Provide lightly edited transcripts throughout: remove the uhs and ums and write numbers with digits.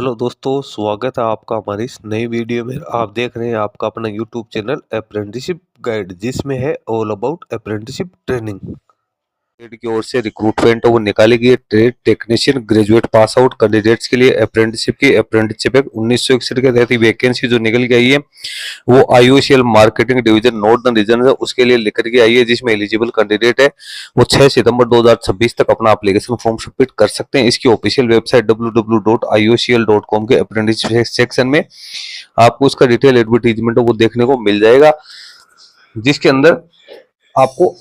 Hello दोस्तों, स्वागत है आपका हमारी इस नई वीडियो में। आप देख रहे हैं आपका अपना यूट्यूब चैनल अप्रेंटिसशिप गाइड, जिसमें है all about apprenticeship training. Trade की ओर से रिक्रूटमेंट वो निकाली गई है trade technician graduate pass out candidates के लिए अप्रेंटिसशिप की। अप्रेंटिसशिप एक 1961 के तहत वैकेंसी जो निकल के आई है वो IOCL marketing division northern region है उसके लिए लिखकर के आई है, जिसमें एलिजिबल कैंडिडेट है वो 6 सितंबर 2026 तक अपना एप्लीकेशन फॉर्म सबमिट कर सकते हैं। इसकी ऑफिशियल वेबसाइट www.iocl.com के अप्रेंटिसशिप सेक्शन में आपको उसका डिटेल एडवर्टीजमेंट वो देखने को मिल जाएगा, जिसके अंदर आपको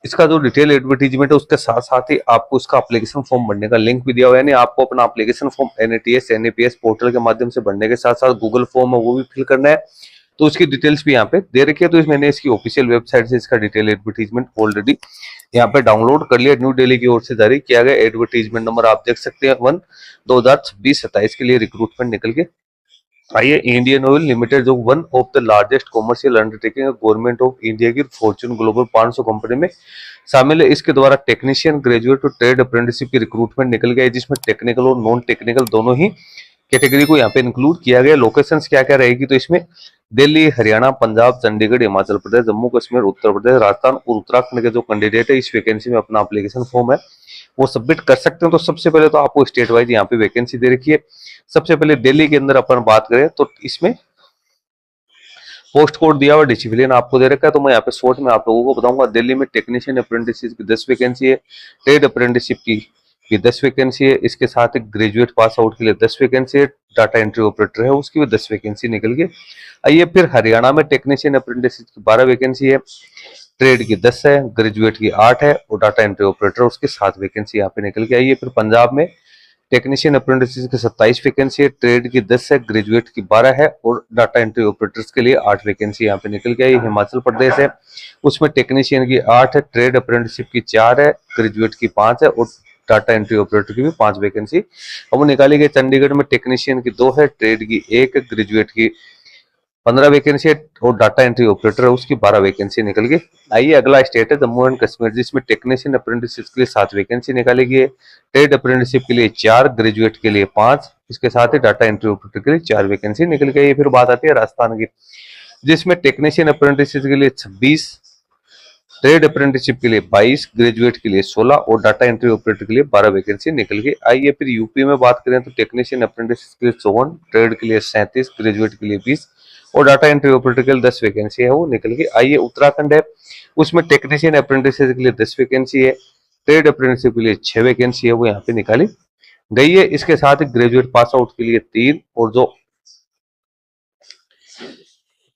इसका जो डिटेल एडवर्टीजमेंट है उसके साथ साथ ही आपको इसका एप्लीकेशन फॉर्म भरने का लिंक भी दिया हुआ है। यानी आपको अपना एप्लीकेशन फॉर्म NATS पोर्टल के माध्यम से भरने के साथ साथ गूगल फॉर्म है वो भी फिल करना है। तो उसकी डिटेल्स भी यहाँ पे दे रखी है। तो मैंने इसकी ऑफिशियल वेबसाइट से इसका डिटेल एडवर्टीजमेंट ऑलरेडी यहाँ पे डाउनलोड कर लिया। न्यू दिल्ली की ओर से जारी किया गया एडवर्टीजमेंट नंबर आप देख सकते हैं 1/2026 के लिए रिक्रूटमेंट निकल के आइए। इंडियन ऑयल लिमिटेड जो one of the largest commercial undertaking government of India की फॉर्च्यून ग्लोबल 500 कंपनी में शामिल है। इसके द्वारा टेक्नीशियन ग्रेजुएट और ट्रेड अप्रेंटिसशिप की रिक्रूटमेंट निकल गया है, जिसमें टेक्निकल और नॉन टेक्निकल दोनों ही कैटेगरी को यहाँ पे इंक्लूड किया गया। लोकेशंस क्या क्या रहेगी तो इसमें दिल्ली, हरियाणा, पंजाब, चंडीगढ़, हिमाचल प्रदेश, जम्मू कश्मीर, उत्तर प्रदेश, राजस्थान और उत्तराखंड के जो कैंडिडेट है इस वैकेंसी में अपना एप्लीकेशन फॉर्म है वो सबमिट कर सकते हैं। तो सबसे पहले तो आपको स्टेट वाइज यहाँ पे वैकेंसी दे रखी है। सबसे पहले दिल्ली के अंदर अपन बात करें तो इसमें पोस्ट कोड दिया हुआ डिसिप्लिन आपको दे रखा है। तो मैं यहाँ पे शॉर्ट में आप लोगों को बताऊंगा। दिल्ली में टेक्नीशियन अप्रेंटिसशिप की 10 वैकेंसी है, ट्रेड अप्रेंटिसशिप की 10 वैकेंसी है, इसके साथ ही ग्रेजुएट पास आउट के लिए 10 वैकेंसी है, डाटा एंट्री ऑपरेटर है उसकी भी 10 वैकेंसी निकल गई। आइए फिर हरियाणा में टेक्नीशियन अप्रेंटिसशिप की 12 वैकेंसी है, ट्रेड की 10 है, ग्रेजुएट की 8 है और डाटा एंट्री ऑपरेटर उसकी 7 वैकेंसी यहाँ पे निकल के आई है। फिर पंजाब में टेक्नीशियन अप्रेंटिस की 27 वैकेंसी है, ट्रेड की 10 है, ग्रेजुएट की 12 है और डाटा एंट्री ऑपरेटर्स के लिए 8 वैकेंसी यहाँ पे निकल के आई। हिमाचल प्रदेश है उसमें टेक्नीशियन की 8 है, ट्रेड अप्रेंटिसशिप की 4 है, ग्रेजुएट की 5 है और डाटा एंट्री ऑपरेटर की भी 5 वैकेंसी अब वो निकाली गई। चंडीगढ़ में टेक्नीशियन की 2 है, ट्रेड की 1 है, ग्रेजुएट की 15 वैकेंसी है और डाटा एंट्री ऑपरेटर है उसकी 12 वैकेंसी निकल गई। आइए अगला स्टेट है जम्मू एंड कश्मीर, जिसमें टेक्नीशियन अप्रेंटिसशिप के लिए 7 वैकेंसी निकाली गई है, ट्रेड अप्रेंटिसशिप के लिए 4, ग्रेजुएट के लिए 5, इसके साथ ही डाटा एंट्री ऑपरेटर के लिए 4 वैकेंसी निकल गई है। फिर बात आती है राजस्थान की, जिसमें टेक्नीशियन अप्रेंटिसशिप के लिए 26, ट्रेड अप्रेंटिसशिप के लिए 22, ग्रेजुएट के लिए 16 और डाटा एंट्री ऑपरेटर के लिए 12 वैकेंसी निकल गई। आइए फिर यूपी में बात करें तो टेक्नीशियन अप्रेंटिसशिप के लिए 54, ट्रेड के लिए 37, ग्रेजुएट के लिए 20 और डाटा एंट्री ऑपरेटर के लिए 10 वैकेंसी है वो निकल गई। आइए उत्तराखंड है उसमें टेक्नीशियन अप्रेंटिसशिप के लिए 10 वैकेंसी है, ट्रेड अप्रेंटिसशिप के लिए 6 वैकेंसी है वो यहाँ पे निकाली गई है। इसके साथ ही ग्रेजुएट पास आउट के लिए 3 और जो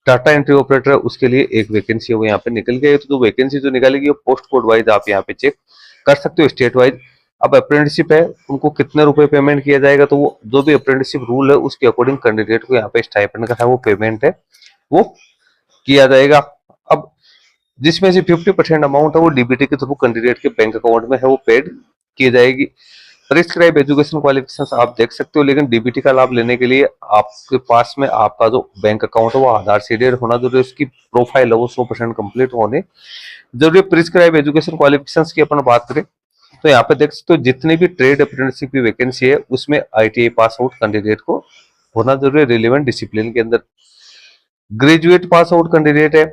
डाटा एंट्री ऑपरेटर है उसके लिए 1 वैकेंसी है वो यहाँ पे निकल गई। तो वैकेंसी जो निकालेगी वो पोस्ट कोड वाइज आप यहाँ पे चेक कर सकते हो, स्टेट वाइज। अब अप्रेंटिसशिप है उनको कितने रुपए पेमेंट किया जाएगा तो वो जो भी अप्रेंटिसशिप रूल है उसके अकॉर्डिंग कैंडिडेट को यहाँ पे स्टाइपेंड का है वो पेमेंट है वो किया जाएगा। अब जिसमें से 50% अमाउंट है वो डीबीटी के थ्रू कैंडिडेट के बैंक अकाउंट में है वो पेड की जाएगी। प्रिस्क्राइब एजुकेशन क्वालिफिकेशंस आप देख सकते हो, लेकिन डीबीटी का लाभ लेने के लिए आपके पास में आपका जो बैंक अकाउंट है वो आधार सीडेड होना जरूरी है, उसकी प्रोफाइल है वो 100% कंप्लीट होने जरूरी। प्रिस्क्राइब एजुकेशन क्वालिफिकेशंस की अपन बात करें तो यहाँ पे देख सकते हो जितनी भी ट्रेड अप्रेंटिसशिप की वैकेंसी है उसमें ITI पास आउट कैंडिडेट को होना जरूरी है रिलेवेंट डिसिप्लिन के अंदर। ग्रेजुएट पास आउट कैंडिडेट है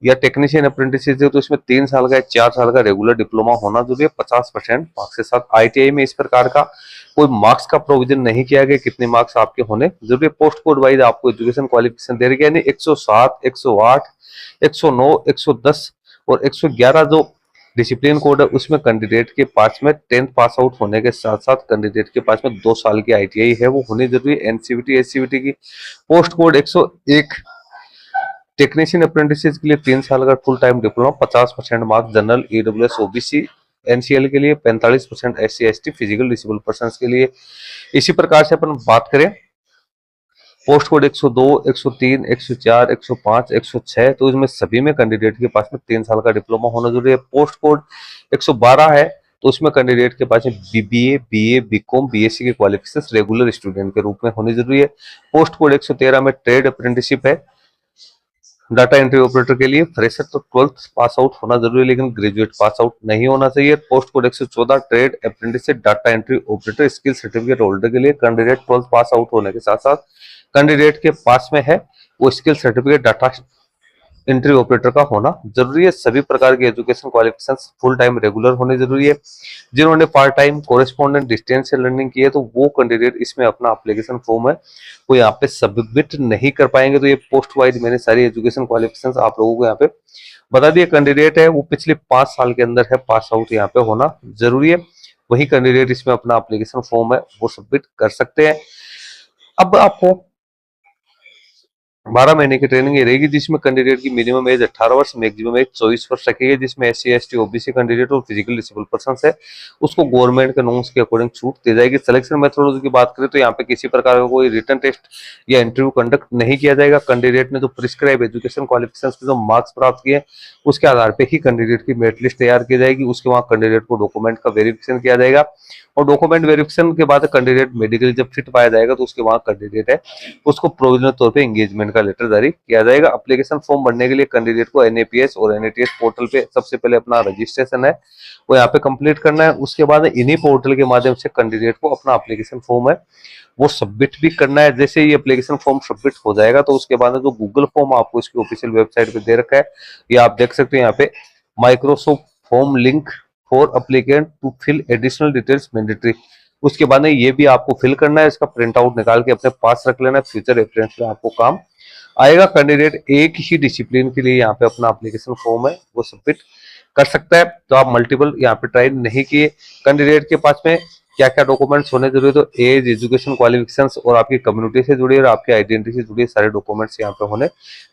या टेक्नीशियन अप्रेंटिसशिप है तो इसमें 3 साल का 4 साल का रेगुलर डिप्लोमा होना जरूरी है 50% मार्क्स के साथ। ITI में इस प्रकार का कोई मार्क्स का प्रोविजन नहीं किया गया कितने मार्क्स आपके होने जरूरी है। पोस्ट कोड वाइज आपको एजुकेशन क्वालिफिकेशन दे रही है, यानी 107, 108, 109, 110 और 111 जो डिसिप्लिन कोड है उसमें कैंडिडेट के पास में 10th पास आउट होने के साथ साथ कैंडिडेट के पास में 2 साल की ITI है वो होनी जरूरी है। NCVT SCVT की पोस्ट कोड 101, टेक्नीशियन अप्रेंटिसशिप के लिए 3 साल का full time diploma 50% marks general EWS OBC NCL के लिए 45% SC ST physical disable person के लिए। इसी प्रकार से अपन बात करें पोस्ट कोड 102, 103, 104, 105, 106 तो इसमें सभी में कैंडिडेट के पास में 3 साल का डिप्लोमा होना जरूरी है। पोस्ट कोड 112 है तो उसमें कैंडिडेट के पास में BBA, BA, BCom, BSc के क्वालिफिकेशन रेगुलर स्टूडेंट के रूप में होनी जरूरी है। पोस्ट कोड 113 में ट्रेड अप्रेंटिसशिप है डाटा एंट्री ऑपरेटर के लिए फ्रेशर तो 12th पास आउट होना जरूरी है, लेकिन ग्रेजुएट पास आउट नहीं होना चाहिए। Post code 114 trade apprentice data entry operator skill certificate holder के लिए कैंडिडेट 12th पास आउट होने के साथ साथ कैंडिडेट के पास में है वो skill certificate data entry operator का होना जरूरी है। सभी प्रकार की education qualification full time regular होने जरूरी है। जिन्होंने पार्ट टाइम कोरेस्पोंडेंट डिस्टेंस से लर्निंग की है तो वो कैंडिडेट इसमें अपना एप्लीकेशन फॉर्म है वो यहाँ पे सबमिट नहीं कर पाएंगे। तो ये पोस्ट वाइज मैंने सारी एजुकेशन क्वालिफिकेशन आप लोगों को यहाँ पे बता दिए। कैंडिडेट है वो पिछले 5 साल के अंदर है पास आउट यहाँ पे होना जरूरी है। वही कैंडिडेट इसमें अपना एप्लीकेशन फॉर्म है वो सबमिट कर सकते हैं। अब आपको 12 महीने की ट्रेनिंग ये रहेगी, जिसमें कैंडिडेट की मिनिमम एज 18 वर्ष, मैक्सिमम एज 24 वर्ष रखेगी। जिसमें SC ST OBC कैंडिडेट और फिजिकल डिसेबल पर्सन है उसको गवर्नमेंट के नॉर्म्स के अकॉर्डिंग छूट दी जाएगी। सिलेक्शन मेथोडोलॉजी की बात करें तो यहाँ पे किसी प्रकार का कोई रिटन टेस्ट या इंटरव्यू कंडक्ट नहीं किया जाएगा। कैंडिडेट ने जो प्रिस्क्राइब एजुकेशन क्वालिफिकेशन के जो मार्क्स प्राप्त किए उसके आधार पर ही कैंडिडेट की मेरिट लिस्ट तैयार की जाएगी। उसके बाद कैंडिडेट को डॉक्यूमेंट का वेरिफिकेशन किया जाएगा और डॉक्यूमेंट वेरिफिकेशन के बाद कैंडिडेट मेडिकली जब फिट पाया जाएगा तो उसके बाद कैंडिडेट है उसको प्रोविजनल तौर पे एंगेजमेंट का लेटर जारी किया जाएगा। एप्लीकेशन फॉर्म भरने के लिए कैंडिडेट को NAPS और NATS पोर्टल पे सबसे पहले अपना रजिस्ट्रेशन है वो यहाँ पे कंप्लीट करना है। उसके बाद इन्हीं पोर्टल के माध्यम से कैंडिडेट को अपना एप्लीकेशन फॉर्म है वो सबमिट भी करना है। जैसे ये एप्लीकेशन फॉर्म सबमिट हो जाएगा तो उसके बाद जो गूगल फॉर्म आपको इसकी ऑफिशियल वेबसाइट पे दे रखा है ये आप देख सकते हैं यहाँ पे Microsoft form link for applicant to fill additional details mandatory. उसके बाद में ये भी आपको फिल करना है, इसका प्रिंट आउट निकाल के अपने पास रख लेना है, फ्यूचर रेफरेंस में आपको काम आएगा। कैंडिडेट एक ही डिसिप्लिन के लिए यहाँ पे अपना एप्लीकेशन फॉर्म है वो सबमिट कर सकता है। तो आप मल्टीपल यहाँ पे ट्राई नहीं किए। कैंडिडेट के पास में क्या क्या डॉक्यूमेंट्स होने जरूरी है तो एज, एजुकेशन क्वालिफिकेशंस और आपकी कम्युनिटी से जुड़ी और आपकी आइडेंटिटी से जुड़े सारे डॉक्यूमेंट्स यहाँ पे होने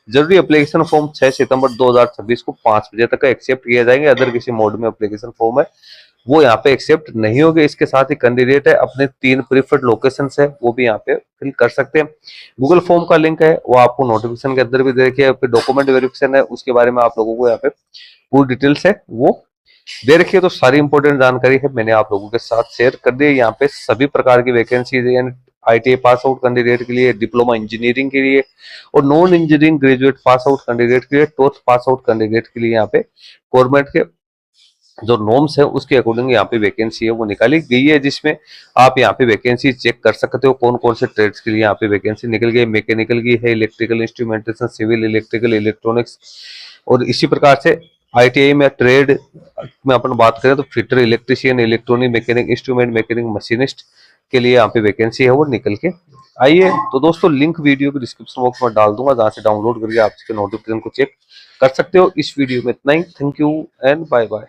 जरूरी। एप्लीकेशन फॉर्म 6 सितंबर 2026 को 5 बजे तक एक्सेप्ट किए जाएंगे। अदर किसी मोड में एप्लीकेशन फॉर्म है वो यहाँ पे एक्सेप्ट नहीं होगी। इसके साथ ही कैंडिडेट है अपने 3 प्रीफर्ड लोकेशन है वो भी यहाँ पे फिल कर सकते हैं। गूगल फॉर्म का लिंक है वो आपको नोटिफिकेशन के अंदर भी देखिए। डॉक्यूमेंट वेरिफिकेशन है उसके बारे में आप लोगों को यहाँ पे पूरी डिटेल्स है वो दे रखिए। तो सारी इंपॉर्टेंट जानकारी है मैंने आप लोगों के साथ शेयर कर दी। यहाँ पे सभी प्रकार की वैकेंसीज है ITI पास आउट कैंडिडेट के लिए, डिप्लोमा इंजीनियरिंग के लिए और non engineering graduate pass out candidate के लिए, 12th पास आउट कैंडिडेट के लिए यहाँ पे गवर्नमेंट के जो नॉर्म्स है उसके अकॉर्डिंग यहाँ पे वैकेंसी है वो निकाली गई है। जिसमें आप यहाँ पे वैकेंसी चेक कर सकते हो कौन कौन से ट्रेड्स के लिए यहाँ पे वैकेंसी निकल गई। मैकेनिकल की है, electrical instrumentation, civil, electrical, electronics और इसी प्रकार से ITI में ट्रेड में अपन बात करें तो fitter, electrician, electronic mechanic, instrument mechanic, machinist के लिए यहाँ पे वैकेंसी है वो निकल के आइए। तो दोस्तों लिंक वीडियो के डिस्क्रिप्शन बॉक्स में डाल दूंगा जहाँ से डाउनलोड करके आप इसके नोटिफिकेशन को चेक कर सकते हो। इस वीडियो में इतना ही। Thank you and bye bye.